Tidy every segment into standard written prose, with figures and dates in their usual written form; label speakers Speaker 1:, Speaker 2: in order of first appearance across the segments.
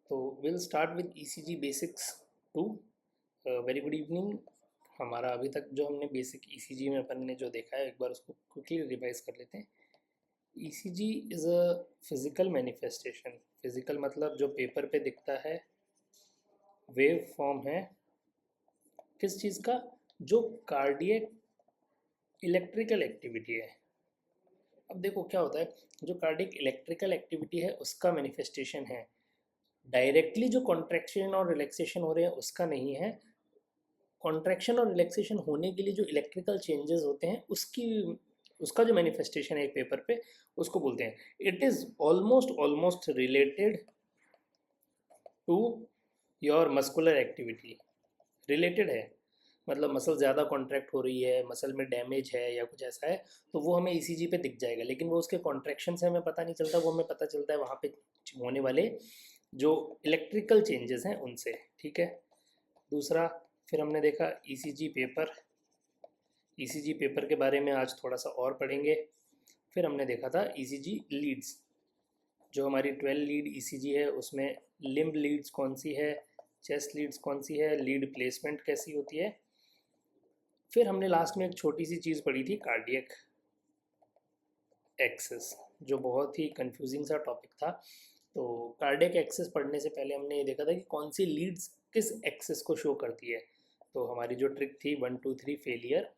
Speaker 1: तो will start with ECG basics 2। Very good evening. हमारा अभी तक जो हमने बेसिक ईसीजी में अपन ने जो देखा है एक बार उसको क्विकली रिवाइज कर लेते हैं। ECG is a physical manifestation. Physical मतलब जो पेपर पे दिखता है, वेव फॉर्म है किस चीज़ का, जो कार्डियक इलेक्ट्रिकल एक्टिविटी है। अब देखो क्या होता है, जो कार्डियक इलेक्ट्रिकल एक्टिविटी है उसका मैनिफेस्टेशन है, डायरेक्टली जो कॉन्ट्रैक्शन और रिलैक्सेशन हो रहे हैं उसका नहीं है। कॉन्ट्रैक्शन और रिलैक्सेशन होने के लिए जो इलेक्ट्रिकल चेंजेस होते हैं उसकी उसका जो मैनिफेस्टेशन है एक पेपर पे, उसको बोलते हैं। It is almost almost related to your muscular activity. Related है मतलब मसल ज़्यादा कॉन्ट्रैक्ट हो रही है, मसल में डैमेज है या कुछ ऐसा है, तो वो हमें ईसीजी पे दिख जाएगा, लेकिन वो उसके कॉन्ट्रैक्शन से हमें पता नहीं चलता, वो हमें पता चलता है वहाँ पे होने वाले जो इलेक्ट्रिकल चेंजेस हैं उनसे। ठीक है। दूसरा, फिर हमने देखा ईसीजी पेपर। ईसीजी पेपर के बारे में आज थोड़ा सा और पढ़ेंगे। फिर हमने देखा था ईसीजी लीड्स। जो हमारी 12 लीड ईसीजी है उसमें लिम्ब लीड्स कौन सी है, चेस्ट लीड्स कौन सी है, लीड प्लेसमेंट कैसी होती है। फिर हमने लास्ट में एक छोटी सी चीज़ पढ़ी थी, कार्डियक एक्सेस, जो बहुत ही कंफ्यूजिंग सा टॉपिक था। तो कार्डियक एक्सेस पढ़ने से पहले हमने ये देखा था कि कौन सी लीड्स किस एक्सेस को शो करती है। तो हमारी जो ट्रिक थी 1 2 3 failure,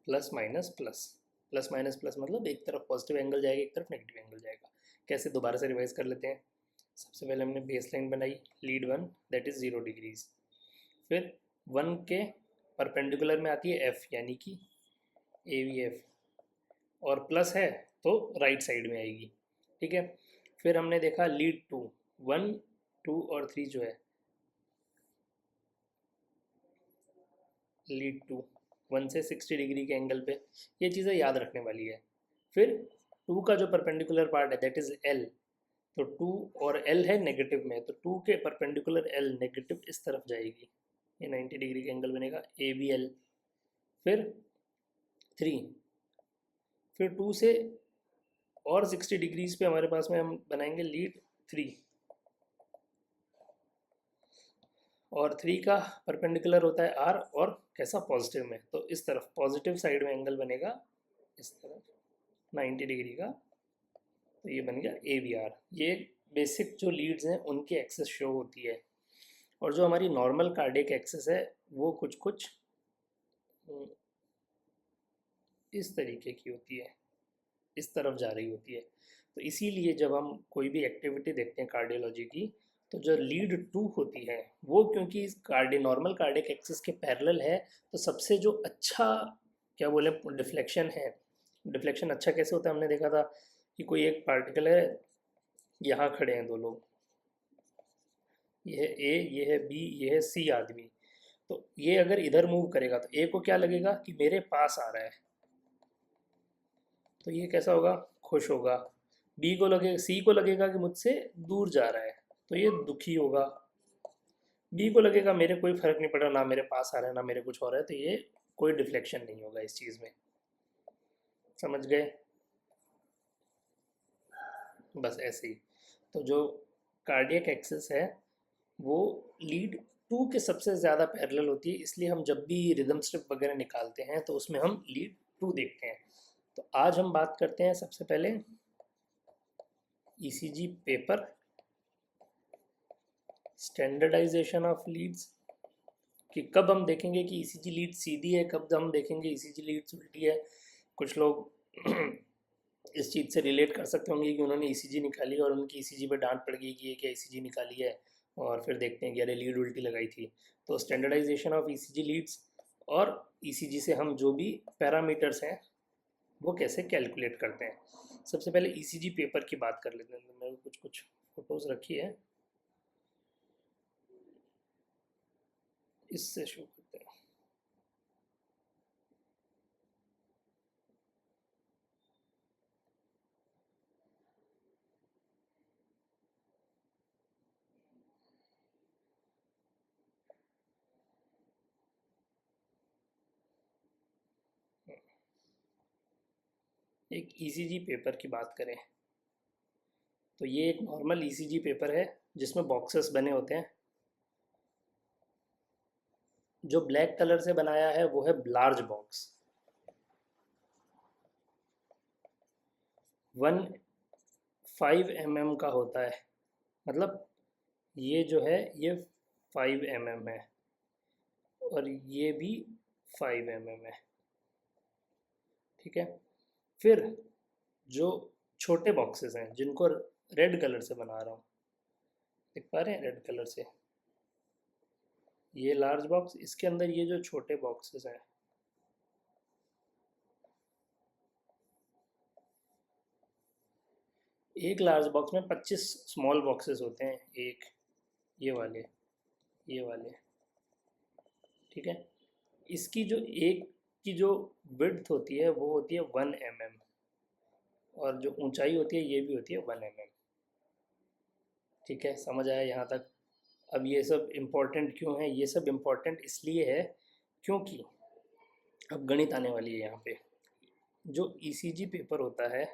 Speaker 1: plus minus plus. Plus minus plus मतलब एक तरफ पॉजिटिव एंगल जाएगा, एक तरफ नेगेटिव एंगल जाएगा। कैसे, दोबारा से रिवाइज कर लेते हैं। सबसे पहले हमने बेस लाइन बनाई, लीड 1 दैट इज़ 0 डिग्रीज। फिर 1 के परपेंडिकुलर में आती है एफ यानी कि ए वी एफ, और प्लस है तो राइट साइड में आएगी। ठीक है। फिर हमने देखा लीड 2, 1 2 और 3 जो है, लीड 2 1 से 60 डिग्री के एंगल पे, ये चीज़ें याद रखने वाली है। फिर 2 का जो परपेंडिकुलर पार्ट है दैट इज़ एल, तो 2 और एल है नेगेटिव में, तो 2 के परपेंडिकुलर एल नेगेटिव इस तरफ जाएगी, ये 90 डिग्री का एंगल बनेगा ए बी एल। फिर 3, फिर 2 से और 60 डिग्रीज पे हमारे पास में हम बनाएंगे लीड 3, और 3 का परपेंडिकुलर होता है आर, और कैसा, पॉजिटिव में, तो इस तरफ पॉजिटिव साइड में एंगल बनेगा इस तरफ 90 डिग्री का, तो ये बन गया ए वी आर। ये बेसिक जो लीड्स हैं उनकी एक्सेस शो होती है। और जो हमारी नॉर्मल कार्डियक एक्सेस है वो कुछ कुछ इस तरीके की होती है, इस तरफ जा रही होती है। तो इसीलिए जब हम कोई भी एक्टिविटी देखते हैं कार्डियोलॉजी की, तो जो लीड 2 होती है वो क्योंकि इस नॉर्मल कार्डियक एक्सिस के पैरेलल है, तो सबसे जो अच्छा, क्या बोले, डिफ्लेक्शन है। डिफ्लेक्शन अच्छा कैसे होता है, हमने देखा था कि कोई एक पार्टिकल है, यहाँ खड़े हैं दो लोग, ये है ए, ये है बी, ये है सी आदमी। तो ये अगर इधर मूव करेगा तो ए को क्या लगेगा कि मेरे पास आ रहा है, तो ये कैसा होगा, खुश होगा। बी को लगेगा, सी को लगेगा कि मुझसे दूर जा रहा है, तो ये दुखी होगा। बी को लगेगा मेरे कोई फर्क नहीं पड़ रहा, ना मेरे पास आ रहा है ना मेरे कुछ हो रहा है, तो ये कोई डिफ्लेक्शन नहीं होगा इस चीज़ में। समझ गए, बस ऐसे ही। तो जो कार्डियक एक्सिस है वो लीड 2 के सबसे ज़्यादा पैरेलल होती है, इसलिए हम जब भी रिदम स्ट्रिप वगैरह निकालते हैं तो उसमें हम लीड 2 देखते हैं। तो आज हम बात करते हैं सबसे पहले ECG paper, standardisation of leads, कि कब हम देखेंगे कि ईसीजी लीड सीधी है, कब हम देखेंगे ईसीजी लीड्स उल्टी है। कुछ लोग इस चीज़ से रिलेट कर सकते होंगे कि उन्होंने ईसीजी निकाली और उनकी ईसीजी पे डांट पड़ गई कि ये क्या ईसीजी निकाली है, और फिर देखते हैं कि अरे लीड उल्टी लगाई थी। तो स्टैंडर्डाइजेशन ऑफ ईसीजी लीड्स, और ईसीजी से हम जो भी पैरामीटर्स हैं वो कैसे कैलकुलेट करते हैं। सबसे पहले ईसीजी पेपर की बात कर लेते हैं। तो मैंने कुछ कुछ फोटोज़ रखी है, इससे शुरू करते हैं। एक ईसीजी पेपर की बात करें तो ये एक नॉर्मल ईसीजी पेपर है जिसमें बॉक्सेस बने होते हैं। जो ब्लैक कलर से बनाया है वो है लार्ज बॉक्स। 15 mm का होता है, मतलब ये जो है ये 5 mm है और ये भी 5 mm है, ठीक है। फिर जो छोटे बॉक्सेस हैं जिनको रेड कलर से बना रहा हूँ, देख पा रहे हैं रेड कलर से, ये लार्ज बॉक्स, इसके अंदर ये जो छोटे बॉक्सेस हैं, एक लार्ज बॉक्स में 25 स्मॉल बॉक्सेस होते हैं, एक ये वाले, ये वाले, ठीक है। इसकी जो एक की जो विड्थ होती है वो होती है 1 mm, और जो ऊंचाई होती है ये भी होती है 1 mm, ठीक है। समझ आया यहाँ तक? अब ये सब इम्पोर्टेंट क्यों है? ये सब इम्पोर्टेंट इसलिए है क्योंकि अब गणित आने वाली है यहाँ पे। जो ईसीजी पेपर होता है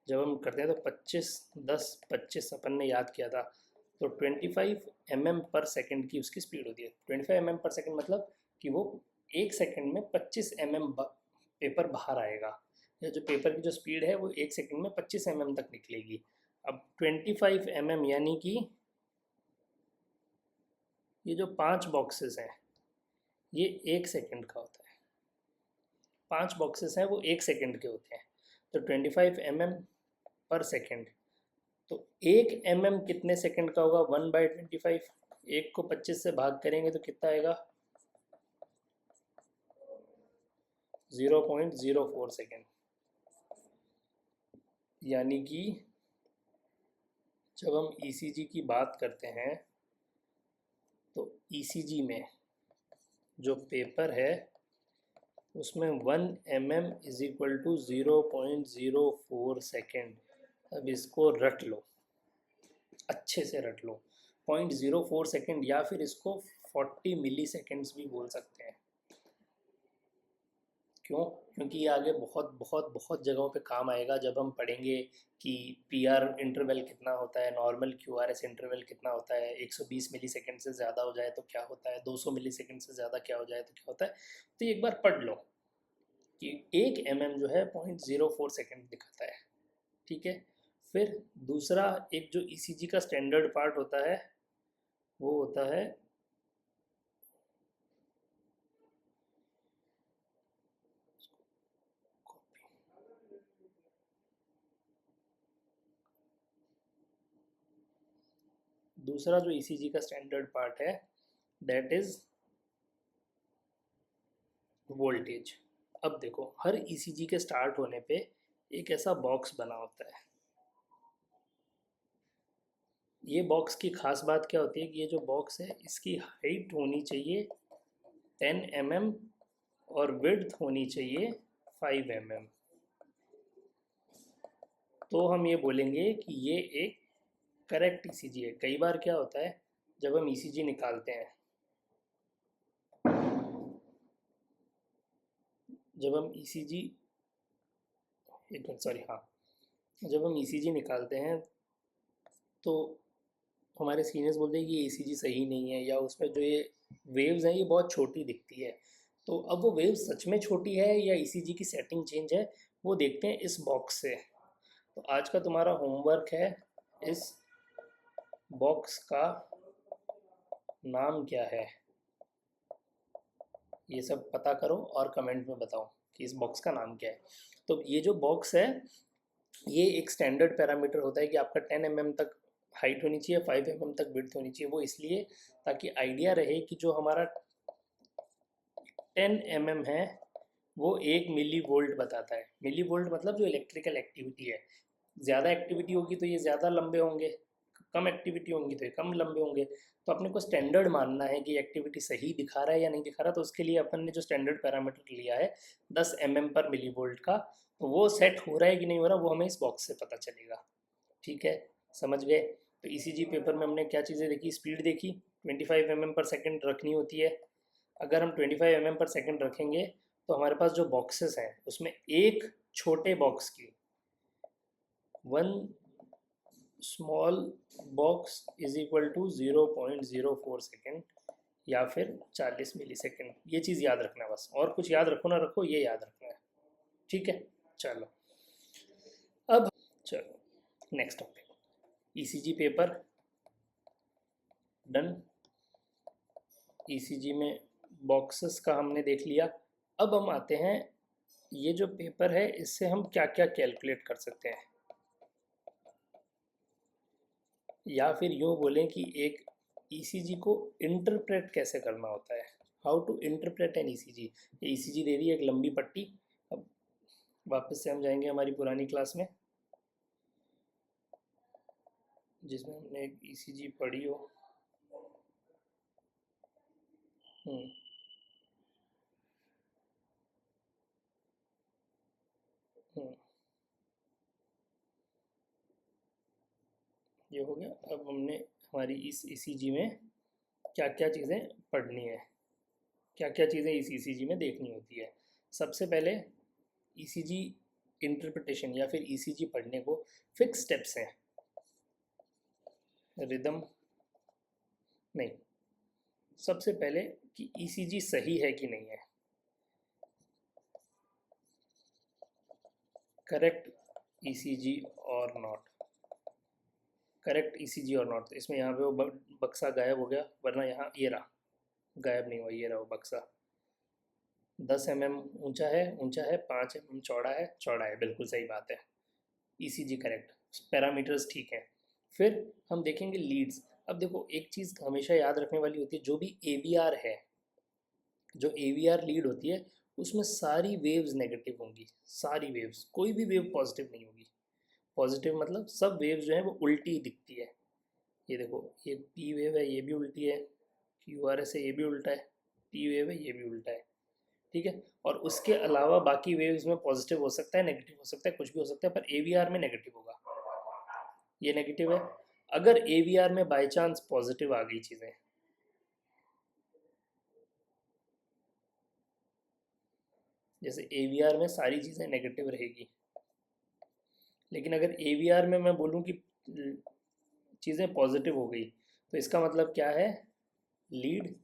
Speaker 1: जब हम करते हैं तो 25 अपन ने याद किया था, तो 25 mm/सेकेंड की उसकी स्पीड होती है। 25 mm/सेकेंड मतलब कि वो 1 सेकेंड में 25 mm पेपर बाहर आएगा, या जो पेपर की जो स्पीड है वो 1 सेकेंड में 25 mm तक निकलेगी। अब 25 mm यानी कि ये जो 5 बॉक्सेस हैं ये 1 सेकेंड का होता है। 5 बॉक्सेस हैं वो 1 सेकेंड के होते हैं, तो 25 mm/सेकेंड, तो 1 mm कितने सेकंड का होगा? 1/25। एक को 25 से भाग करेंगे तो कितना आएगा? 0.04 सेकेंड। यानी कि जब हम ईसीजी की बात करते हैं तो ईसीजी में जो पेपर है उसमें 1 mm is equal to 0.04 second. अब इसको रट लो, अच्छे से रट लो, 0.04 सेकेंड, या फिर इसको 40 मिली सेकेंड्स भी बोल सकते हैं। क्यों? क्योंकि ये आगे बहुत बहुत बहुत जगहों पे काम आएगा जब हम पढ़ेंगे कि पीआर इंटरवल कितना होता है, नॉर्मल क्यूआरएस इंटरवल कितना होता है, 120 मिली सेकेंड से ज़्यादा हो जाए तो क्या होता है, 200 मिली सेकेंड से ज़्यादा क्या हो जाए तो क्या होता है। तो एक बार पढ़ लो कि 1 mm जो है 0.04 सेकेंड दिखाता है, ठीक है। फिर दूसरा एक जो ईसीजी का स्टैंडर्ड पार्ट होता है वो होता है दूसरा जो ईसीजी का स्टैंडर्ड पार्ट है दैट इज वोल्टेज। अब देखो हर ईसीजी के स्टार्ट होने पे एक ऐसा बॉक्स बना होता है। ये बॉक्स की खास बात क्या होती है कि ये जो बॉक्स है इसकी हाइट होनी चाहिए 10 mm और विड्थ होनी चाहिए 5 mm। तो हम ये बोलेंगे कि ये एक करेक्ट ईसीजी है। कई बार क्या होता है जब हम ईसीजी निकालते हैं, जब हम ईसीजी एक मिनट सॉरी हाँ, जब हम ईसीजी निकालते हैं तो हमारे सीनियर्स बोलते हैं कि ये ईसीजी सही नहीं है, या उसमें जो ये वेव्स हैं ये बहुत छोटी दिखती है। तो अब वो वेव्स सच में छोटी है या ईसीजी की सेटिंग चेंज है, वो देखते हैं इस बॉक्स से। तो आज का तुम्हारा होमवर्क है, इस बॉक्स का नाम क्या है ये सब पता करो और कमेंट में बताओ कि इस बॉक्स का नाम क्या है। तो ये जो बॉक्स है ये एक स्टैंडर्ड पैरामीटर होता है कि आपका 10 mm तक हाइट होनी चाहिए, 5 mm तक विड्थ होनी चाहिए। वो इसलिए ताकि आइडिया रहे कि जो हमारा 10 mm है वो 1 mV बताता है। मिली वोल्ट मतलब जो इलेक्ट्रिकल एक्टिविटी है, ज़्यादा एक्टिविटी होगी तो ये ज़्यादा लंबे होंगे, कम एक्टिविटी होंगी तो ये कम लंबे होंगे। तो अपने को स्टैंडर्ड मानना है कि एक्टिविटी सही दिखा रहा है या नहीं दिखा रहा, तो उसके लिए अपन ने जो स्टैंडर्ड पैरामीटर लिया है 10 mm/mV का, तो वो सेट हो रहा है कि नहीं हो रहा वो हमें इस बॉक्स से पता चलेगा, ठीक है। समझ गए? तो ईसीजी पेपर में हमने क्या चीज़ें देखी? स्पीड देखी, 25 mm/सेकेंड रखनी होती है। अगर हम 25 mm/सेकेंड रखेंगे तो हमारे पास जो बॉक्सेस हैं उसमें एक छोटे बॉक्स की 1 small box is equal to 0.04 second या फिर 40 मिली सेकेंड। ये चीज़ याद रखना है बस, और कुछ याद रखो ना रखो, ये याद रखना है। ठीक है, चलो अब चलो next topic, ECG paper done. ECG में बॉक्सेस का हमने देख लिया। अब हम आते हैं, ये जो पेपर है इससे हम क्या क्या कैलकुलेट कर सकते हैं, या फिर यूँ बोलें कि एक ईसीजी को इंटरप्रेट कैसे करना होता है, how to interpret an ECG. ECG दे दी एक लंबी पट्टी। अब वापस से हम जाएंगे हमारी पुरानी क्लास में जिसमें हमने एक ईसीजी पढ़ी हो। हम्म हम्म, ये हो गया। अब हमने हमारी इस ईसीजी में क्या क्या चीज़ें पढ़नी है, क्या क्या चीज़ें इस ईसीजी में देखनी होती है। सबसे पहले ईसीजी इंटरप्रिटेशन या फिर ईसीजी पढ़ने को फिक्स स्टेप्स हैं। रिदम नहीं, सबसे पहले कि ईसीजी सही है कि नहीं है, करेक्ट ईसीजी और नॉट, करेक्ट ईसीजी और नॉट। इसमें यहाँ पे वो बक्सा गायब हो गया, वरना यहाँ ये रहा, गायब नहीं हुआ, ये रहा वो बक्सा। 10 mm ऊंचा है, 5 mm चौड़ा है, बिल्कुल सही बात है। ईसीजी करेक्ट, पैरामीटर्स ठीक हैं। फिर हम देखेंगे लीड्स। अब देखो एक चीज़ हमेशा याद रखने वाली होती है, जो भी एवीआर है, जो एवीआर लीड होती है उसमें सारी वेव्स नेगेटिव होंगी, सारी वेव्स, कोई भी वेव पॉजिटिव नहीं होगी। पॉजिटिव मतलब सब वेव्स जो है वो उल्टी दिखती है। ये देखो, ये पी वेव है, ये भी उल्टी है, क्यू आर एस है, ये भी उल्टा है, टी वेव है, ये भी उल्टा है। ठीक है, और उसके अलावा बाकी वेव्स में पॉजिटिव हो सकता है, नेगेटिव हो सकता है, कुछ भी हो सकता है, पर एवीआर में नेगेटिव होगा। ये नेगेटिव है। अगर एवीआर में बाई चांस पॉजिटिव आ गई चीज़ें, जैसे एवीआर में सारी चीज़ें नेगेटिव रहेगी, लेकिन अगर एवीआर में मैं बोलूँ कि चीज़ें पॉजिटिव हो गई, तो इसका मतलब क्या है, लीड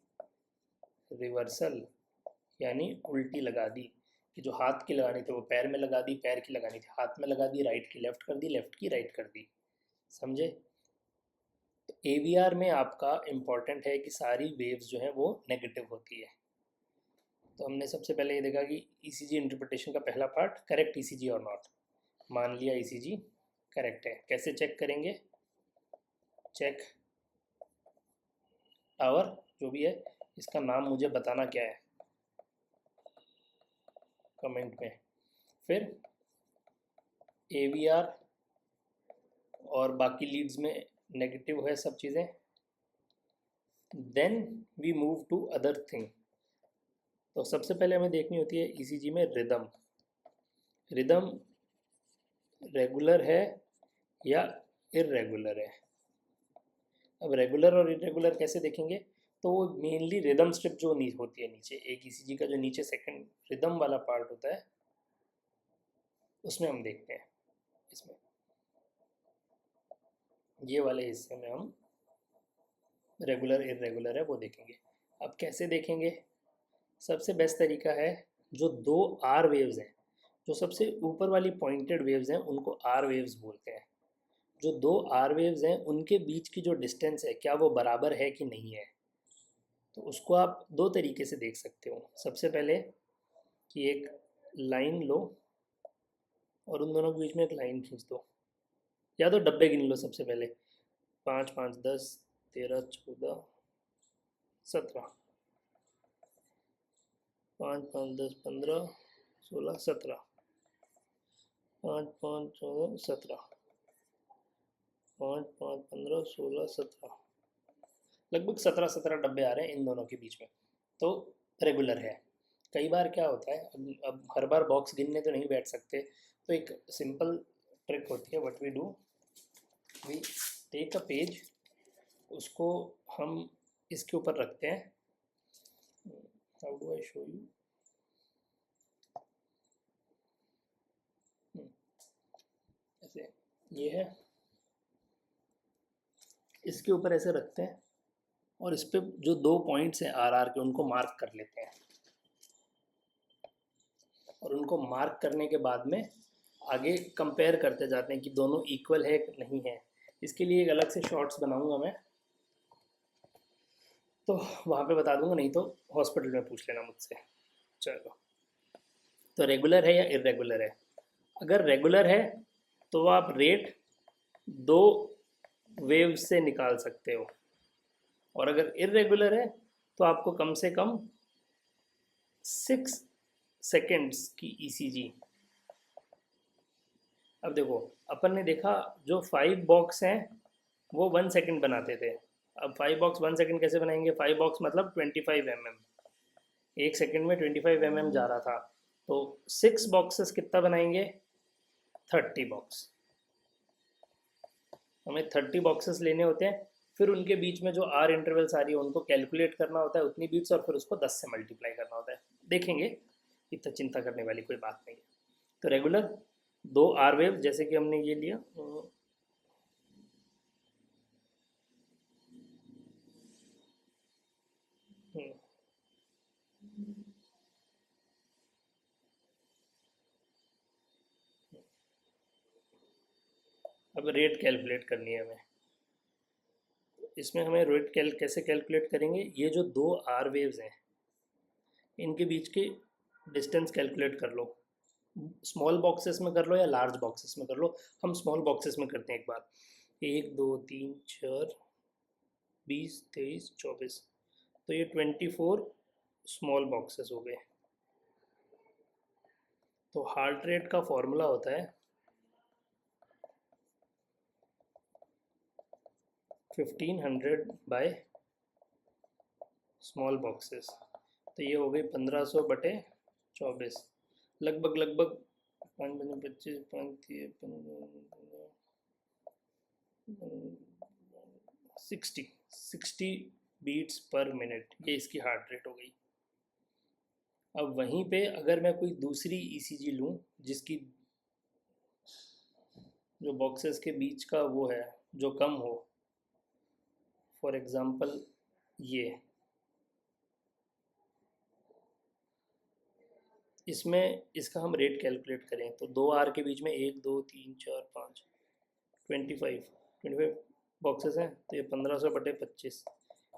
Speaker 1: रिवर्सल, यानी उल्टी लगा दी। कि जो हाथ की लगानी थी वो पैर में लगा दी, पैर की लगानी थी हाथ में लगा दी, राइट की लेफ्ट कर दी, लेफ्ट की राइट कर दी। समझे? तो एवीआर में आपका इम्पॉर्टेंट है कि सारी वेव्स जो है वो नेगेटिव होती है। तो हमने सबसे पहले ये देखा कि ईसीजी इंटरप्रिटेशन का पहला पार्ट, करेक्ट ईसीजी और नॉट। मान लिया ईसीजी करेक्ट है, कैसे चेक करेंगे, चेक टावर जो भी है, इसका नाम मुझे बताना क्या है कमेंट में। फिर एवीआर और बाकी लीड्स में नेगेटिव है सब चीज़ें, then we move to other thing. तो सबसे पहले हमें देखनी होती है ईसीजी में रिदम। रिदम रेगुलर है या इरेगुलर है। अब रेगुलर और इरेगुलर कैसे देखेंगे, तो वो मेनली रिदम स्ट्रिप जो होती है नीचे, एक ईसीजी का जो नीचे सेकंड रिदम वाला पार्ट होता है उसमें हम देखते हैं। इसमें ये वाले हिस्से में हम रेगुलर इरेगुलर है वो देखेंगे। अब कैसे देखेंगे, सबसे बेस्ट तरीका है, जो दो आर वेव्स हैं, जो सबसे ऊपर वाली पॉइंटेड वेव्स हैं उनको आर वेव्स बोलते हैं। जो दो आर वेव्स हैं उनके बीच की जो डिस्टेंस है, क्या वो बराबर है कि नहीं है, तो उसको आप दो तरीके से देख सकते हो। सबसे पहले कि एक लाइन लो और उन दोनों के बीच में एक लाइन खींच दो, या तो डब्बे गिन लो सबसे पहले, 5 5 10 13 14 17, 5 5 10 15 16 17, 5 5 14 17, 5 5 15 16 17, लगभग 17 डब्बे आ रहे हैं इन दोनों के बीच में, तो रेगुलर है। कई बार क्या होता है, अब हर बार बॉक्स गिनने तो नहीं बैठ सकते, तो एक सिंपल ट्रिक होती है, what we do, we take a page, उसको हम इसके ऊपर रखते हैं। How do I show you, ऐसे, ये है, इसके ऊपर ऐसे रखते हैं और इस पे जो 2 पॉइंट्स हैं आर आर के उनको मार्क कर लेते हैं, और उनको मार्क करने के बाद में आगे कंपेयर करते जाते हैं कि दोनों इक्वल है कि नहीं है। इसके लिए एक अलग से शॉर्ट्स बनाऊंगा मैं, तो वहाँ पे बता दूंगा, नहीं तो हॉस्पिटल में पूछ लेना मुझसे। चलो, तो रेगुलर है या इरेगुलर है? अगर रेगुलर है तो आप रेट 2 वेव से निकाल सकते हो, और अगर इरेगुलर है तो आपको कम से कम 6 सेकेंड्स की ईसीजी। अब देखो, अपन ने देखा जो 5 बॉक्स हैं वो 1 सेकेंड बनाते थे। अब 5 बॉक्स 1 सेकेंड कैसे बनाएंगे? 5 बॉक्स मतलब 25 mm, 1 सेकेंड में 25 mm जा रहा था, तो 6 बॉक्सेस कितना बनाएंगे? 30 बॉक्स। हमें 30 बॉक्सेस लेने होते हैं, फिर उनके बीच में जो आर इंटरवल्स आ रही है उनको कैलकुलेट करना होता है उतनी बीट्स, और फिर उसको 10 से मल्टीप्लाई करना होता है। देखेंगे, इतना चिंता करने वाली कोई बात नहीं है। तो रेगुलर 2 आर वेव, जैसे कि हमने ये लिया, अब रेट कैलकुलेट करनी है हमें। इसमें हमें रेट कैसे कैलकुलेट करेंगे? ये जो 2 आर वेव्स हैं इनके बीच के डिस्टेंस कैलकुलेट कर लो। स्मॉल बॉक्सेस में कर लो या लार्ज बॉक्सेस में कर लो। हम स्मॉल बॉक्सेस में करते हैं एक बार। 1 2 3 4 20 23 24, तो ये 24 स्मॉल बॉक्सेस हो गए। तो हार्ट रेट का फॉर्मूला होता है 1500 बाय स्मॉल बॉक्सेस, तो ये हो गई 1500 बटे 24, लगभग लगभग 5 25 60 बीट्स पर मिनट, ये इसकी हार्ट रेट हो गई। अब वहीं पे अगर मैं कोई दूसरी ईसीजी लूँ जिसकी जो बॉक्सेस के बीच का वो है जो कम हो, फॉर एग्ज़ाम्पल ये, इसमें इसका हम रेट कैलकुलेट करें तो 2 आर के बीच में 1 2 3 4 5 25 बॉक्सेस हैं, तो ये 1500 बटे 25,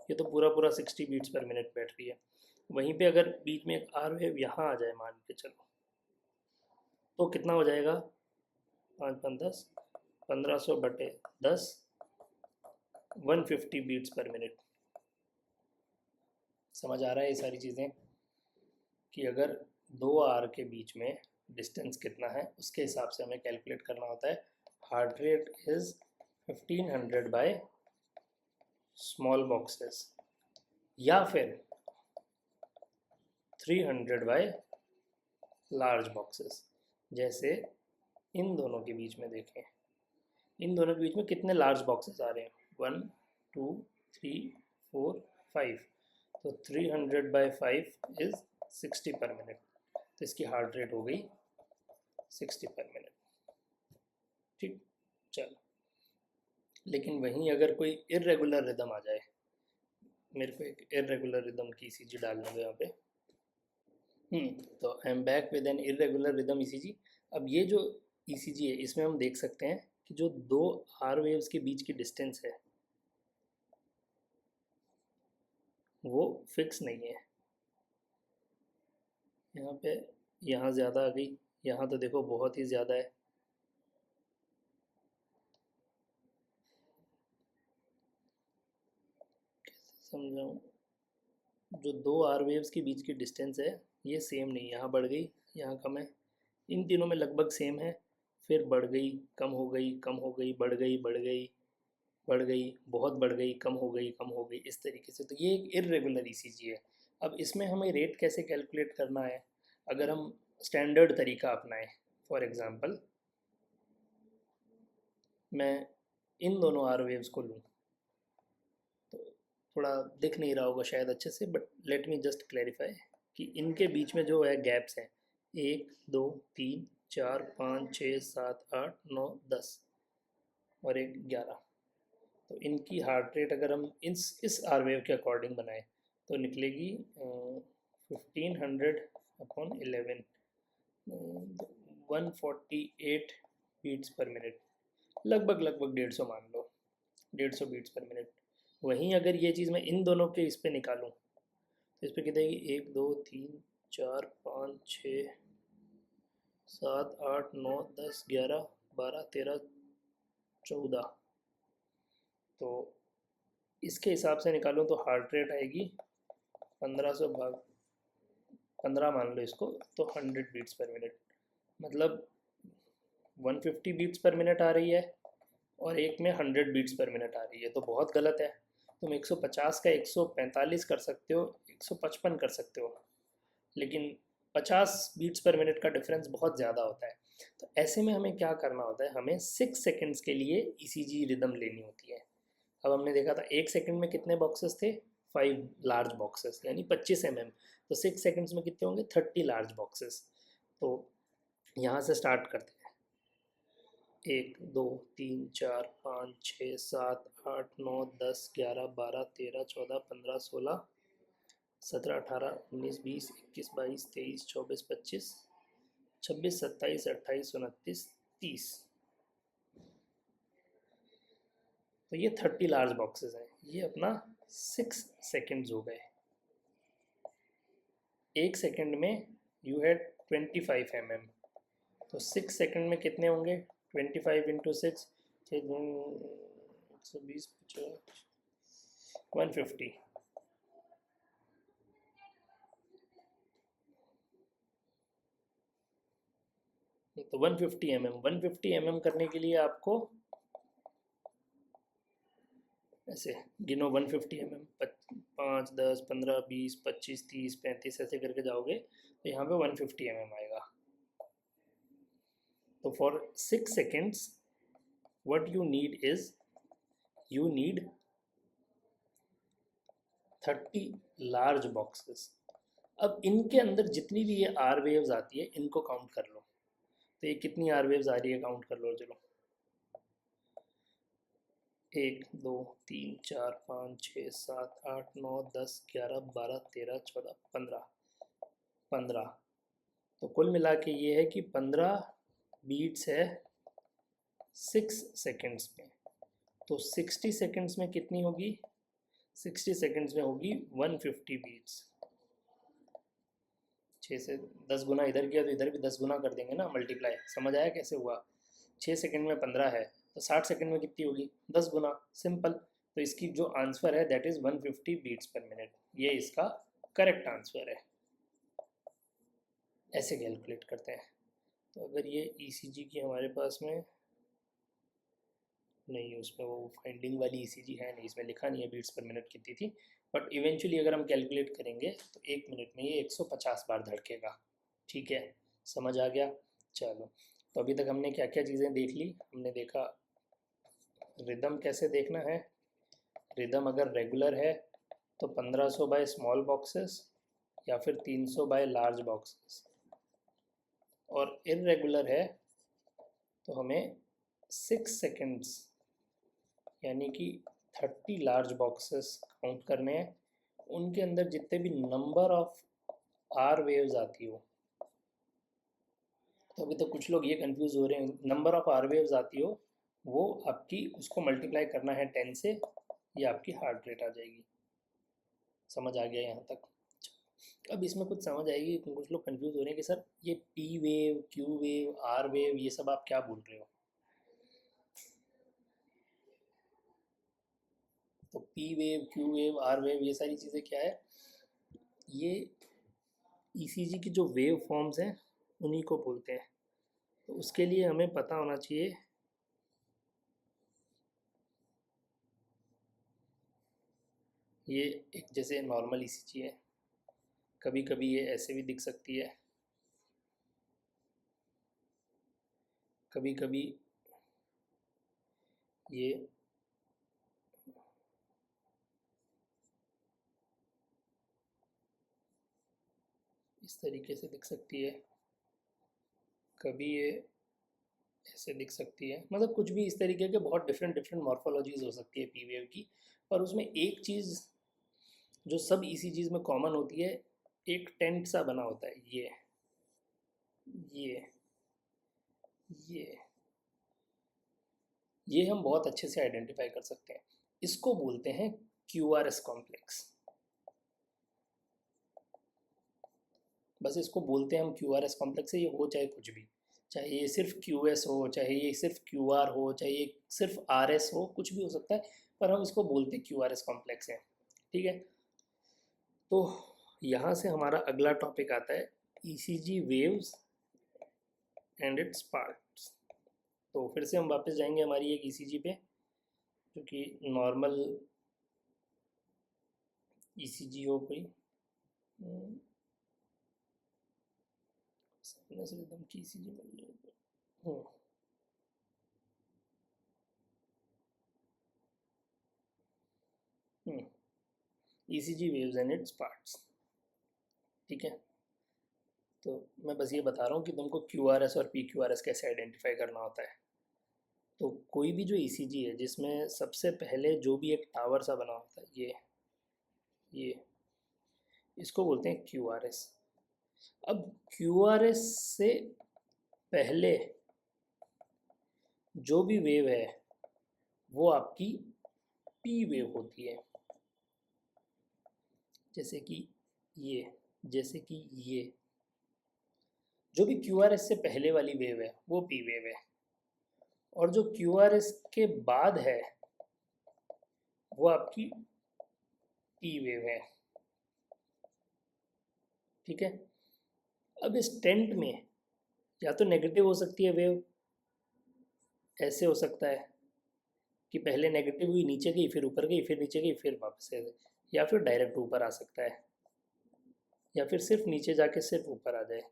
Speaker 1: ये तो पूरा पूरा 60 बीट्स पर मिनट बैठ रही है। वहीं पे अगर बीच में एक आर वेव यहाँ आ जाए मान के चलो, तो कितना हो जाएगा? 5 5 10, 1500 बटे 10, 150 बीट्स पर मिनट। समझ आ रहा है ये सारी चीज़ें कि अगर 2 आर के बीच में डिस्टेंस कितना है उसके हिसाब से हमें कैलकुलेट करना होता है। Heart rate is 1500 by small boxes, या फिर 300 बाय लार्ज बॉक्सेस। जैसे इन दोनों के बीच में देखें, इन दोनों के बीच में कितने लार्ज बॉक्सेस आ रहे हैं? 1 2 3 4 5, तो 300 बाय 5 इज़ 60 पर मिनट, तो इसकी हार्ट रेट हो गई 60 पर मिनट। ठीक, चलो। लेकिन वहीं अगर कोई इरेगुलर रिदम आ जाए, मेरे को एक इरेगुलर रिदम की ईसीजी डालने दो यहाँ पे। तो I am back with an irregular rhythm ECG. अब ये जो ईसीजी है इसमें हम देख सकते हैं कि जो 2 आर वेव्स के बीच की डिस्टेंस है वो फिक्स नहीं है। यहाँ पे यहाँ ज़्यादा आ गई, यहाँ तो देखो बहुत ही ज़्यादा है। समझाऊँ? जो 2 आर वेव्स के बीच की डिस्टेंस है ये सेम नहीं, यहाँ बढ़ गई यहाँ कम है, इन तीनों में लगभग सेम है, फिर बढ़ गई कम हो गई कम हो गई, बढ़ गई बढ़ गई बढ़ गई, बहुत बढ़ गई कम हो गई कम हो गई, इस तरीके से। तो ये एक इरेगुलर ईसीजी है। अब इसमें हमें रेट कैसे कैलकुलेट करना है? अगर हम स्टैंडर्ड तरीका अपनाएं, फॉर एग्ज़ाम्पल मैं इन दोनों आर वेव्स को लूँ, तो थोड़ा दिख नहीं रहा होगा शायद अच्छे से, but let me just clarify कि इनके बीच में जो है गैप्स हैं 1 2 3 4 5 6 7 8 9 10 और एक 11, तो इनकी हार्ट रेट अगर हम इस आर वेव के अकॉर्डिंग बनाएं तो निकलेगी 1500/11, 148 बीट्स पर मिनट, लगभग लगभग 150 मान लो, 150 बीट्स पर मिनट। वहीं अगर ये चीज़ मैं इन दोनों के इस पे निकालूं तो इस पर कितने की 1 2 3 4 5 6 7 8 9 10 11 12 13 14, तो इसके हिसाब से निकालूं तो हार्ट रेट आएगी 1500/15 मान लो इसको, तो 100 बीट्स पर मिनट, मतलब 150 बीट्स पर मिनट आ रही है और एक में 100 बीट्स पर मिनट आ रही है, तो बहुत गलत है। तुम 150 का 145 कर सकते हो, 155 कर सकते हो, लेकिन 50 बीट्स पर मिनट का डिफरेंस बहुत ज़्यादा होता है। तो ऐसे में हमें क्या करना होता है, हमें 6 सेकेंड्स के लिए ईसीजी रिदम लेनी होती है। अब हमने देखा था 1 सेकंड में कितने बॉक्सेस थे, 5 लार्ज बॉक्सेस यानी 25 mm, तो 6 सेकेंड्स में कितने होंगे, 30 लार्ज बॉक्सेस। तो यहाँ से स्टार्ट करते हैं, 1 2 3 4 5 6 7 8 9 10 11 12 13 14 15 16 17 18 19 20 21 22 23 24 25 26 27 28 29 30, तो ये 30 लार्ज बॉक्सेस हैं। ये अपना 6 सेकेंड्स हो गए। 1 सेकंड में यू हैड 25 mm, तो 6 सेकंड में कितने होंगे, 25 इंटू 6, 120 150, तो 150 mm करने के लिए आपको ऐसे गिनो, 150 mm 5 10 15 20 25 30 35 ऐसे करके जाओगे तो यहाँ पे 150 mm आएगा। तो for 6 seconds what you need is, you need 30 large boxes. अब इनके अंदर जितनी भी ये आर वेव्स आती है इनको काउंट कर लो, तो ये कितनी आर वेव्स आ रही है काउंट कर लो, चलो 1 2 3 4 5 6 7 8 9 10 11 12 13 14 15, तो कुल मिला के ये है कि 15 बीट्स है 6 सेकेंड्स में, तो 60 सेकेंड्स में कितनी होगी, 60 सेकेंड्स में होगी 150 बीट्स। 6 से 10 गुना इधर किया तो इधर भी 10 गुना कर देंगे ना, मल्टीप्लाई, समझ आया कैसे हुआ। 6 सेकेंड में 15 है तो 60 सेकेंड में कितनी होगी, 10 गुना, सिंपल। तो इसकी जो आंसर है that is 150 beats per minute, ये इसका करेक्ट आंसर है। ऐसे कैलकुलेट करते हैं। तो अगर ये ईसीजी की हमारे पास में नहीं, उसमें वो फाइंडिंग वाली ईसीजी है नहीं, इसमें लिखा नहीं है बीट्स पर मिनट कितनी थी, बट इवेंचुअली अगर हम कैलकुलेट करेंगे तो 1 मिनट में ये 150 बार धड़केगा। ठीक है, समझ आ गया। चलो, तो अभी तक हमने क्या क्या चीज़ें देख ली, हमने देखा रिदम कैसे देखना है। रिदम अगर रेगुलर है तो 1500 बाय स्मॉल बॉक्सेस या फिर 300 बाय लार्ज बॉक्सेस, और इरेगुलर है तो हमें 6 सेकेंड्स यानी कि 30 लार्ज बॉक्सेस काउंट करने हैं, उनके अंदर जितने भी नंबर ऑफ आर वेव्स आती हो। तो अभी तो कुछ लोग ये कंफ्यूज हो रहे हैं, नंबर ऑफ आर वेव्स आती हो वो आपकी, उसको मल्टीप्लाई करना है 10 से, ये आपकी हार्ट रेट आ जाएगी। समझ आ गया यहाँ तक। अब इसमें कुछ समझ आएगी, कुछ लोग कंफ्यूज हो रहे हैं कि सर ये P wave, Q wave, R wave, ये सब आप क्या बोल रहे हो। तो P wave, Q wave, R wave, ये सारी चीज़ें क्या है, ये ईसीजी की जो वेव फॉर्म्स हैं उन्हीं को बोलते हैं। तो उसके लिए हमें पता होना चाहिए ये एक जैसे नॉर्मल ईसीजी है, कभी कभी ये ऐसे भी दिख सकती है, कभी कभी ये इस तरीके से दिख सकती है, कभी ये ऐसे दिख सकती है, मतलब कुछ भी इस तरीके के बहुत डिफरेंट डिफरेंट मॉर्फोलॉजीज हो सकती है पी वेव की। और उसमें एक चीज़ जो सब ईसीजीज में कॉमन होती है, एक टेंट सा बना होता है, ये ये ये हम बहुत अच्छे से आइडेंटिफाई कर सकते हैं। इसको बोलते हैं क्यू आर एस कॉम्प्लेक्स। बस इसको बोलते हैं हम क्यू आर एस कॉम्प्लेक्स है, ये हो चाहे कुछ भी, चाहे ये सिर्फ क्यू एस हो, चाहे ये सिर्फ क्यू आर हो, चाहे ये सिर्फ आर एस हो, कुछ भी हो सकता है, पर हम इसको बोलते हैं क्यू आर एस कॉम्प्लेक्स है। ठीक है। तो यहाँ से हमारा अगला टॉपिक आता है ECG waves and its parts. तो फिर से हम वापस जाएंगे हमारी एक ईसीजी पे, जो कि नॉर्मल ईसीजी हो कोई, साइनस रिदम की ईसीजी मिल जाएगी। ECG waves and its parts. ठीक है। तो मैं बस ये बता रहा हूँ कि तुमको क्यू आर एस और पी क्यू आर एस कैसे आइडेंटिफाई करना होता है। तो कोई भी जो ईसीजी है जिसमें सबसे पहले जो भी एक टावर सा बना होता है, ये इसको बोलते हैं क्यू आर एस। अब क्यू आर एस से पहले जो भी वेव है वो आपकी पी वेव होती है। जैसे कि ये जैसे कि ये जो भी क्यू आर एस से पहले वाली वेव है वो पी वेव है, और जो क्यू आर एस के बाद है वो आपकी पी वेव है। ठीक है। अब इस टेंट में या तो नेगेटिव हो सकती है वेव, ऐसे हो सकता है कि पहले नेगेटिव हुई, नीचे गई, फिर ऊपर गई, फिर नीचे गई, फिर वापस से, या फिर डायरेक्ट ऊपर आ सकता है, या फिर सिर्फ नीचे जाके सिर्फ ऊपर आ जाए।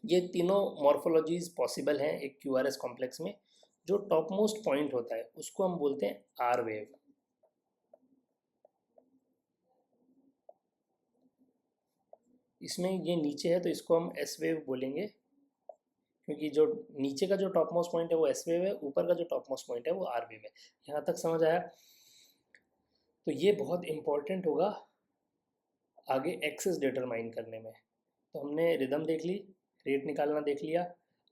Speaker 1: ये तीनों मॉर्फोलॉजीज पॉसिबल हैं एक क्यू आर एस कॉम्प्लेक्स में। जो टॉप मोस्ट पॉइंट होता है उसको हम बोलते हैं आर वेव। इसमें ये नीचे है तो इसको हम एस वेव बोलेंगे, क्योंकि जो नीचे का जो टॉप मोस्ट पॉइंट है वो एस वेव है, ऊपर का जो टॉप मोस्ट पॉइंट है वो आर वेव है। यहाँ तक समझ आया? तो ये बहुत इंपॉर्टेंट होगा आगे एक्सेस डिटरमाइन करने में। तो हमने रिदम देख ली, रेट निकालना देख लिया।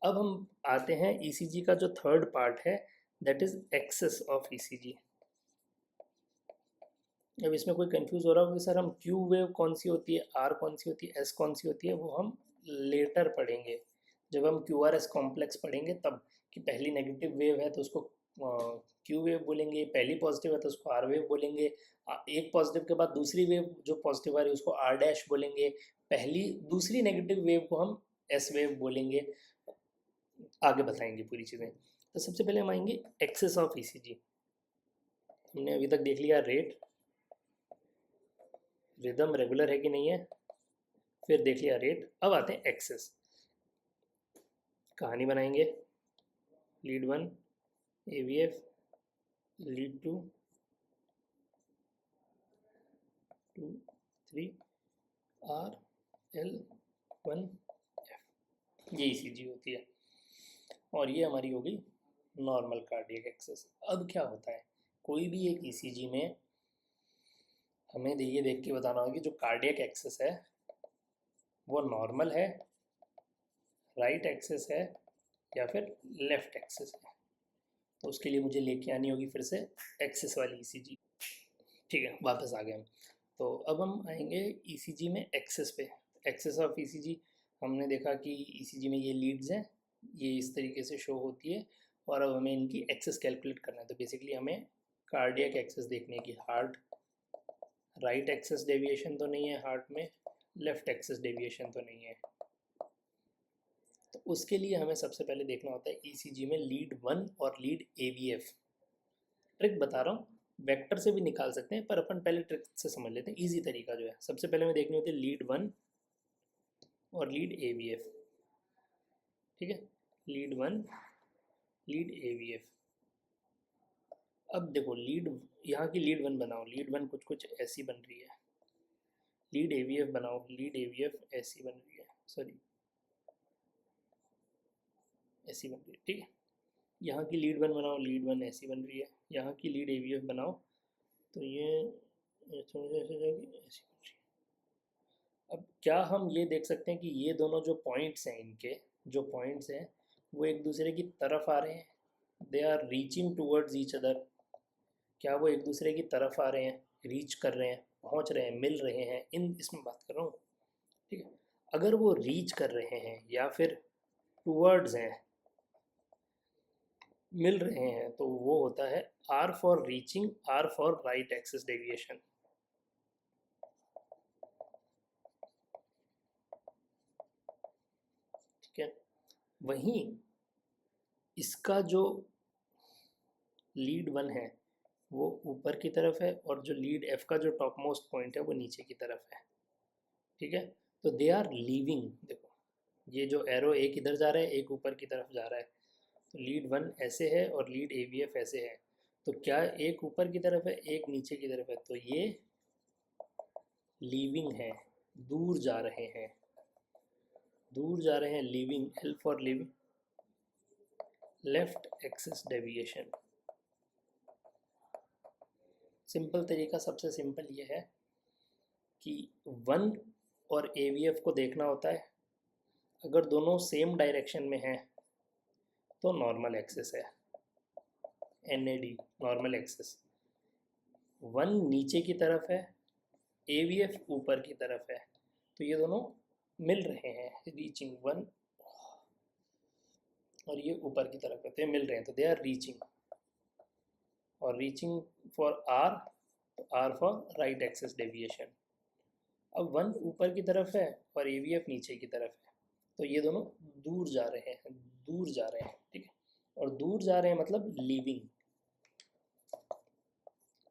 Speaker 1: अब हम आते हैं ईसीजी का जो थर्ड पार्ट है, that is axis of ECG. अब इसमें कोई कंफ्यूज हो रहा हो कि सर हम क्यू वेव कौन सी होती है, आर कौन सी होती है, एस कौन सी होती है, वो हम लेटर पढ़ेंगे जब हम क्यू आर एस कॉम्प्लेक्स पढ़ेंगे तब। कि पहली नेगेटिव वेव है तो उसको क्यू वेव बोलेंगे, पहली पॉजिटिव है तो उसको आर वेव बोलेंगे, एक पॉजिटिव के बाद दूसरी वेव जो पॉजिटिव आ रही है उसको आर डैश बोलेंगे, पहली दूसरी नेगेटिव वेव को हम एस वेव बोलेंगे। आगे बताएंगे पूरी चीज़ें। तो सबसे पहले हम आएंगे एक्सेस ऑफ ईसीजी। हमने अभी तक देख लिया रेट, रिदम रेगुलर है कि नहीं है, फिर देख लिया रेट। अब आते हैं एक्सेस। कहानी बनाएंगे, lead 1 aVF, lead 2 2 3 R L 1 F, ये ईसीजी होती है। और ये हमारी हो गई नॉर्मल कार्डियक एक्सेस। अब क्या होता है, कोई भी एक ईसीजी में हमें ये देख के बताना होगा कि जो कार्डियक एक्सेस है वो नॉर्मल है, राइट एक्सेस है, या फिर लेफ्ट एक्सेस है। तो उसके लिए मुझे लेके आनी होगी फिर से एक्सेस वाली ईसीजी। ठीक है, वापस आ गए हम। तो अब हम आएंगे ईसीजी में एक्सेस पे। एक्सेस ऑफ ईसीजी हमने देखा कि ईसीजी में ये लीड्स हैं, ये इस तरीके से शो होती है, और अब हमें इनकी एक्सेस कैलकुलेट करना है। तो बेसिकली हमें कार्डियक एक्सेस देखनी है कि हार्ट राइट एक्सेस डेविएशन तो नहीं है, हार्ट में लेफ्ट एक्सेस डेविएशन तो नहीं है। तो उसके लिए हमें सबसे पहले देखना होता है ईसीजी में लीड 1 और लीड एवीएफ। ट्रिक बता रहा हूँ, वेक्टर से भी निकाल सकते हैं, पर अपन पहले ट्रिक से समझ लेते हैं। इजी तरीका जो है, सबसे पहले हमें देखनी होती है लीड 1 और लीड एवीएफ। ठीक है, लीड 1 लीड एवीएफ। अब देखो लीड, यहाँ की लीड 1 बनाओ, लीड 1 कुछ कुछ ऐसी बन रही है। लीड एवीएफ बनाओ, लीड एवीएफ ऐसी बन रही है, सॉरी ऐसी बन रही है, ठीक है। यहाँ की लीड 1 बनाओ, लीड 1 ऐसी बन रही है, यहाँ की लीड AVF बनाओ तो ये थोड़ी सी ऐसी जाएगी, ऐसी बन रही है। अब क्या हम ये देख सकते हैं कि ये दोनों जो पॉइंट्स हैं, इनके जो पॉइंट्स हैं वो एक दूसरे की तरफ आ रहे हैं, they are reaching towards each other. क्या वो एक दूसरे की तरफ आ रहे हैं, रीच कर रहे हैं, पहुंच रहे हैं, मिल रहे हैं, इन इसमें बात कर रहा हूँ, ठीक है। अगर वो रीच कर रहे हैं या फिर टूवर्ड्स हैं, मिल रहे हैं, तो वो होता है R for reaching, R for right axis deviation. ठीक है। वहीं इसका जो लीड 1 है वो ऊपर की तरफ है और जो लीड F का जो टॉप मोस्ट पॉइंट है वो नीचे की तरफ है, ठीक है। तो दे आर लीविंग, देखो ये जो एरो एक इधर जा रहा है, एक ऊपर की तरफ जा रहा है, तो लीड 1 ऐसे है और लीड AVF ऐसे है, तो क्या एक ऊपर की तरफ है, एक नीचे की तरफ है, तो ये लीविंग है, दूर जा रहे हैं, दूर जा रहे हैं, leaving, L for leaving, left axis deviation. Simple तरीका, सबसे सिंपल ये है कि 1 और AVF को देखना होता है, अगर दोनों सेम डायरेक्शन में हैं तो नॉर्मल एक्सिस है, NAD नॉर्मल एक्सिस। 1 नीचे की तरफ है, AVF ऊपर की तरफ है, तो ये दोनों मिल रहे हैं, रीचिंग 1 और ये ऊपर की तरफ है, तो ये मिल रहे हैं, तो दे आर रीचिंग। और रीचिंग फॉर R, तो R for right axis deviation. अब 1 ऊपर की तरफ है और AVF नीचे की तरफ है, तो ये दोनों दूर जा रहे हैं, दूर जा रहे हैं, ठीक है। और दूर जा रहे हैं मतलब लीविंग,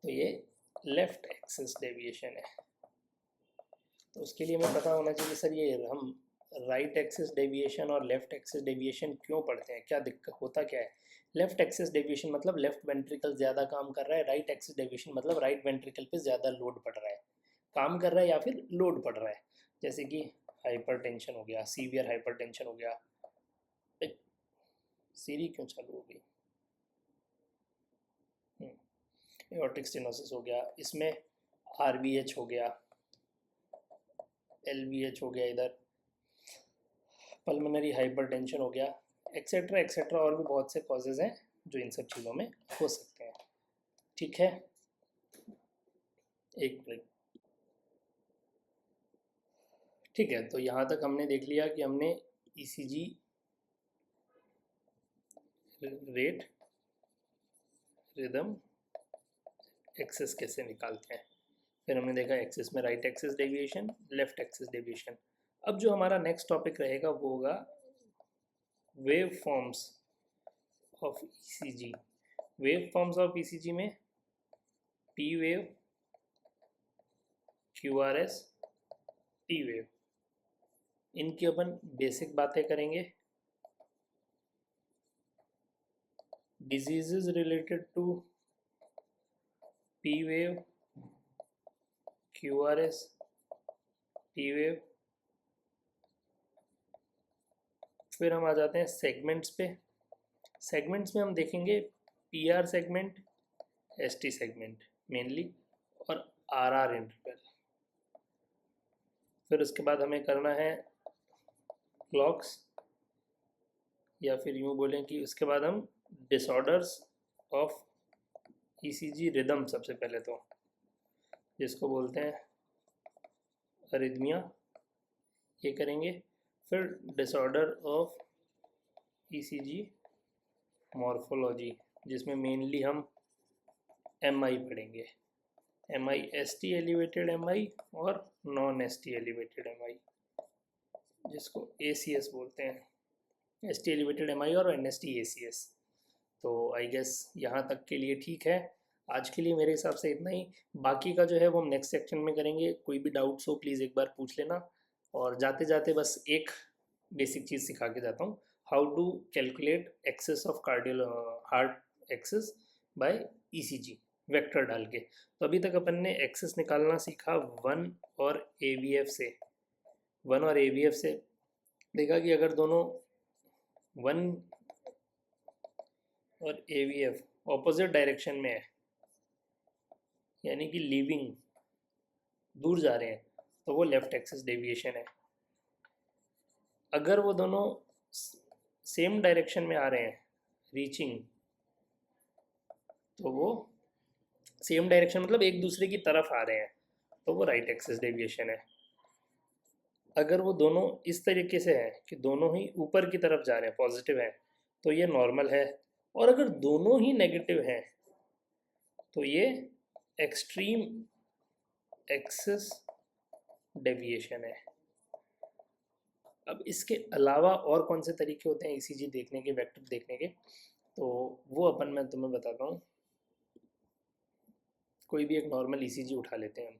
Speaker 1: तो ये लेफ्ट एक्सिस डेविएशन है। तो उसके लिए हमें पता होना चाहिए सर ये हम राइट एक्सिस डेविएशन और लेफ्ट एक्सिस डेविएशन क्यों पढ़ते हैं, क्या दिक्कत होता क्या है। लेफ्ट एक्सिस डेविएशन मतलब लेफ्ट वेंट्रिकल ज़्यादा काम कर रहा है, राइट एक्सिस डेविएशन मतलब राइट वेंट्रिकल पे ज़्यादा लोड पड़ रहा है, काम कर रहा है या फिर लोड पड़ रहा है। जैसे कि हाइपरटेंशन हो गया, सीवियर हाइपरटेंशन हो गया, सीरी क्यों चालू हो गई, एओर्टिक स्टेनोसिस हो गया, इसमें RBH हो गया, LVH हो गया, इधर पल्मोनरी हाइपरटेंशन हो गया, एक्सेट्रा एक्सेट्रा, और भी बहुत से कॉजेज़ हैं जो इन सब चीज़ों में हो सकते हैं, ठीक है। एक मिनट, ठीक है। तो यहाँ तक हमने देख लिया कि हमने ECG रेट, रिदम, एक्सिस कैसे निकालते हैं, फिर हमने देखा एक्सिस में right axis deviation, left axis deviation. अब जो हमारा नेक्स्ट टॉपिक रहेगा वो होगा wave forms of ECG। Wave forms of ECG में P wave, QRS, T wave, इनकी अपन बेसिक बातें करेंगे। Diseases related to P wave, QRS, T wave. फिर हम आ जाते हैं सेगमेंट्स पे। सेगमेंट्स में हम देखेंगे PR segment, ST segment mainly, और RR इंटरवल। फिर उसके बाद हमें करना है क्लॉक्स, या फिर यूँ बोलें कि उसके बाद हम डिसऑर्डर्स ऑफ ECG रिदम, सबसे पहले तो जिसको बोलते हैं अरिदमिया, ये करेंगे। फिर डिसऑर्डर ऑफ ECG मॉर्फोलॉजी, जिसमें मेनली हम MI पढ़ेंगे, MI ST एलिवेटेड MI और नॉन ST एलिवेटेड MI, जिसको ACS बोलते हैं, ST एलिवेटेड MI और NST ACS। तो आई गेस यहाँ तक के लिए ठीक है। आज के लिए मेरे हिसाब से इतना ही, बाकी का जो है वो हम नेक्स्ट सेक्शन में करेंगे। कोई भी डाउट्स हो प्लीज़ एक बार पूछ लेना। और जाते जाते बस एक बेसिक चीज़ सिखा के जाता हूँ, how to calculate axis of cardio heart axis by ECG vector डाल के। तो अभी तक अपन ने एक्सेस निकालना सीखा 1 और AVF से। 1 और AVF से देखा कि अगर दोनों 1 और AVF ऑपोजिट डायरेक्शन में है, यानी कि लीविंग, दूर जा रहे हैं, तो वो लेफ्ट एक्सिस डेविएशन है। अगर वो दोनों सेम डायरेक्शन में आ रहे हैं, रीचिंग, तो वो सेम डायरेक्शन मतलब एक दूसरे की तरफ आ रहे हैं, तो वो राइट एक्सिस डेविएशन है। अगर वो दोनों इस तरीके से हैं कि दोनों ही ऊपर की तरफ जा रहे हैं, पॉजिटिव हैं, तो ये नॉर्मल है। और अगर दोनों ही नेगेटिव हैं तो ये एक्सट्रीम एक्सिस डेविएशन है। अब इसके अलावा और कौन से तरीके होते हैं ईसीजी देखने के, वेक्टर देखने के, तो वो अपन मैं तुम्हें बताता हूँ। कोई भी एक नॉर्मल ईसीजी उठा लेते हैं हम,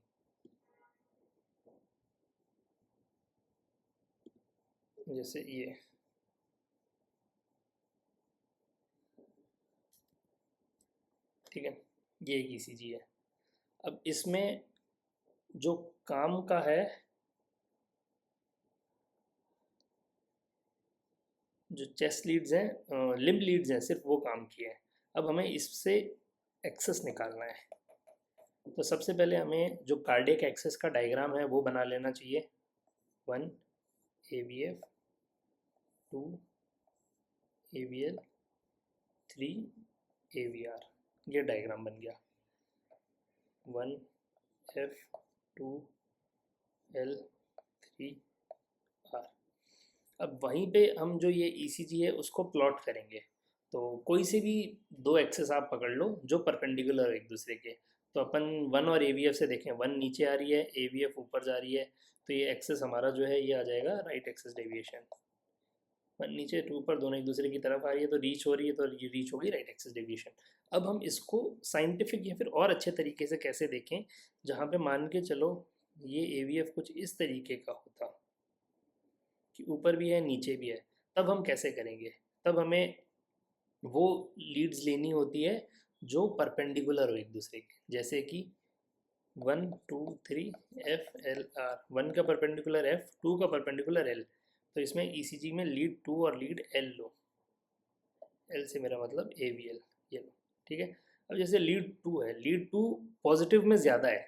Speaker 1: जैसे ये, ठीक है, ये एक ईसीजी है। अब इसमें जो काम का है, जो चेस्ट लीड्स हैं, लिम्ब लीड्स हैं, सिर्फ वो काम किए हैं। अब हमें इससे एक्सेस निकालना है, तो सबसे पहले हमें जो कार्डियक एक्सेस का डायग्राम है वो बना लेना चाहिए। 1 AVF, 2 AVL, 3 AVR, ये डायग्राम बन गया। 1 F, 2 L, 3 R। अब वहीं पे हम जो ये ECG है उसको प्लॉट करेंगे। तो कोई से भी दो एक्सेस आप पकड़ लो जो परपेंडिकुलर एक दूसरे के। तो अपन 1 और AVF से देखें, 1 नीचे आ रही है, AVF ऊपर जा रही है, तो ये एक्सेस हमारा जो है ये आ जाएगा राइट एक्सेस डेविएशन। 1 नीचे 2 ऊपर, दोनों एक दूसरे की तरफ आ रही है, तो रीच हो रही है, तो ये रीच होगी राइट एक्सेस डेविएशन। अब हम इसको साइंटिफिक या फिर और अच्छे तरीके से कैसे देखें, जहाँ पे मान के चलो ये AVF कुछ इस तरीके का होता कि ऊपर भी है नीचे भी है, तब हम कैसे करेंगे? तब हमें वो लीड्स लेनी होती है जो परपेंडिकुलर हो एक दूसरे के, जैसे कि 1 2 3 FLR, 1 का परपेंडिकुलर F, 2 का परपेंडिकुलर L। तो इसमें ECG में लीड 2 और लीड L लो, L से मेरा मतलब AVL, ये लो, ठीक है। अब जैसे लीड 2 है, लीड 2 पॉजिटिव में ज़्यादा है,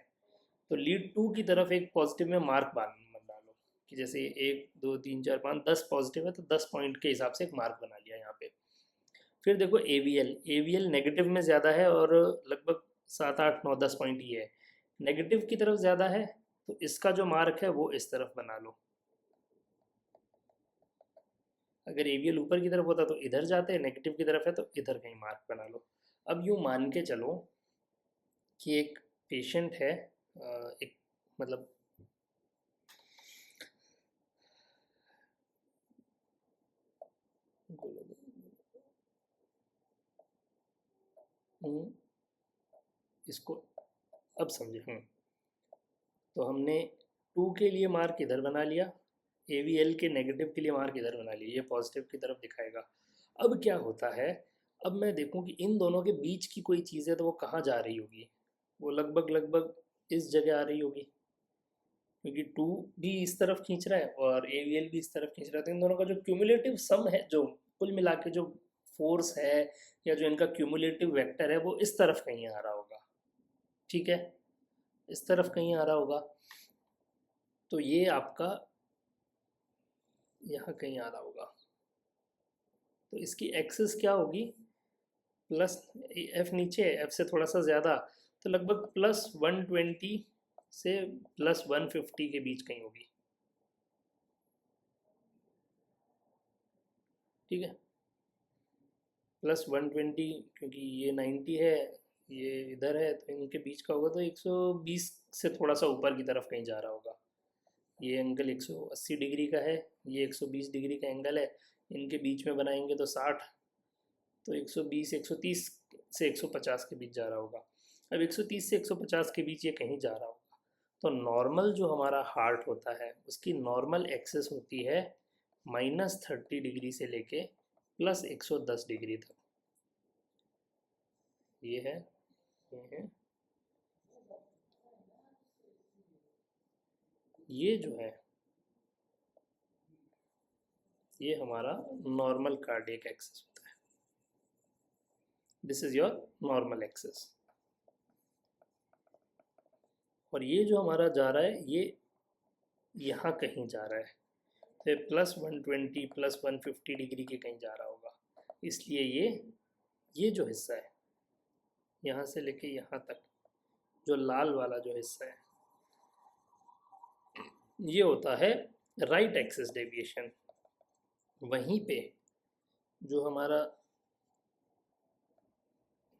Speaker 1: तो लीड 2 की तरफ एक पॉजिटिव में मार्क बांध मत डालो कि जैसे 1 2 3 4 5 10 पॉजिटिव है तो 10 पॉइंट के हिसाब से एक मार्क बना लिया यहाँ पे। फिर देखो AVL नेगेटिव में ज़्यादा है और लगभग 7 8 9 10 पॉइंट ही है, नेगेटिव की तरफ ज़्यादा है, तो इसका जो मार्क है वो इस तरफ बना लो। अगर AVL ऊपर की तरफ होता तो इधर जाते, नेगेटिव की तरफ है तो इधर कहीं मार्क बना लो। अब यूँ मान के चलो कि एक पेशेंट है, एक मतलब इसको अब समझे। तो हमने 2 के लिए मार्क इधर बना लिया, AVL के नेगेटिव के लिए मार्क इधर बना लिया, ये पॉजिटिव की तरफ दिखाएगा। अब क्या होता है, अब मैं देखूं कि इन दोनों के बीच की कोई चीज़ है तो वो कहाँ जा रही होगी, वो लगभग लगभग इस जगह आ रही होगी, क्योंकि 2 भी इस तरफ खींच रहा है और AVL भी इस तरफ खींच रहा है, तो इन दोनों का जो क्यूमुलेटिव सम है, जो कुल मिला के जो फोर्स है या जो इनका क्यूमुलेटिव वेक्टर है, वो इस तरफ कहीं आ रहा होगा, ठीक है, इस तरफ कहीं आ रहा होगा। तो ये आपका यहाँ कहीं आ रहा होगा, तो इसकी एक्सिस क्या होगी, प्लस, F नीचे है, F से थोड़ा सा ज़्यादा, तो लगभग +120 से +150 के बीच कहीं होगी, ठीक है। +120 क्योंकि ये 90 है, ये इधर है, तो इनके बीच का होगा, तो 120 से थोड़ा सा ऊपर की तरफ कहीं जा रहा होगा। ये एंगल 180 डिग्री का है, ये 120 डिग्री का एंगल है, इनके बीच में बनाएंगे तो 60, तो 120 130 से 150 के बीच जा रहा होगा। अब 130 से 150 के बीच ये कहीं जा रहा होगा, तो नॉर्मल जो हमारा हार्ट होता है उसकी नॉर्मल एक्सेस होती है -30 डिग्री से लेके +110 डिग्री तक। ये है, ये है, ये जो है ये हमारा नॉर्मल कार्डियक एक्सेस होता है। This is your normal axis. और ये जो हमारा जा रहा है ये यहाँ कहीं जा रहा है, तो +120 +150 डिग्री के कहीं जा रहा होगा, इसलिए ये जो हिस्सा है यहाँ से लेके यहाँ तक, जो लाल वाला जो हिस्सा है, ये होता है राइट एक्सिस डेविएशन। वहीं पे जो हमारा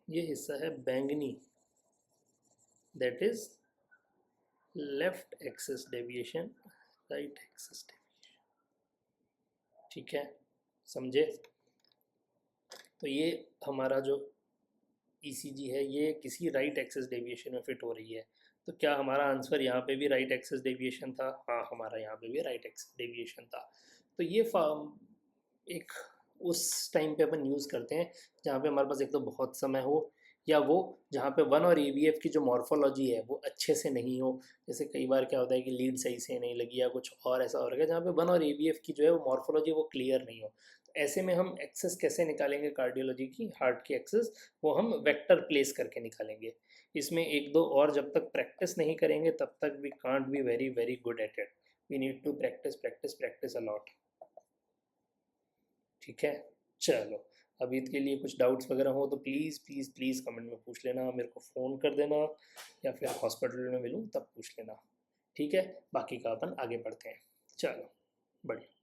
Speaker 1: ये हिस्सा है बैंगनी, that is left axis deviation, right axis deviation. ठीक है, समझे? तो ये हमारा जो ईसीजी है ये किसी राइट एक्सिस डेविएशन में फिट हो रही है। तो क्या हमारा आंसर यहाँ पे भी राइट एक्सिस डेविएशन था? हाँ, हमारा यहाँ पे भी राइट एक्सिस डेविएशन था। तो ये एक उस टाइम पे अपन यूज़ करते हैं जहाँ पे हमारे पास एक तो बहुत समय हो, या वो जहाँ पे वन और एवीएफ की जो मॉर्फोलॉजी है वो अच्छे से नहीं हो। जैसे कई बार क्या होता है कि लीड सही से नहीं लगी या कुछ और ऐसा हो रहा है जहाँ पे वन और एवीएफ की जो है वो मॉर्फोलॉजी वो क्लियर नहीं हो। ऐसे में हम एक्सेस कैसे निकालेंगे कार्डियोलॉजी की, हार्ट की एक्सेस, वो हम वेक्टर प्लेस करके निकालेंगे। इसमें एक दो और जब तक प्रैक्टिस नहीं करेंगे तब तक we can't be very very good at it. We need to practice practice practice a lot. ठीक है, चलो अभी के लिए कुछ डाउट्स वगैरह हो तो प्लीज़ प्लीज़ प्लीज़ कमेंट में पूछ लेना, मेरे को फ़ोन कर देना या फिर हॉस्पिटल में मिलूँ तब पूछ लेना। ठीक है, बाकी का अपन आगे बढ़ते हैं। चलो, बढ़िया।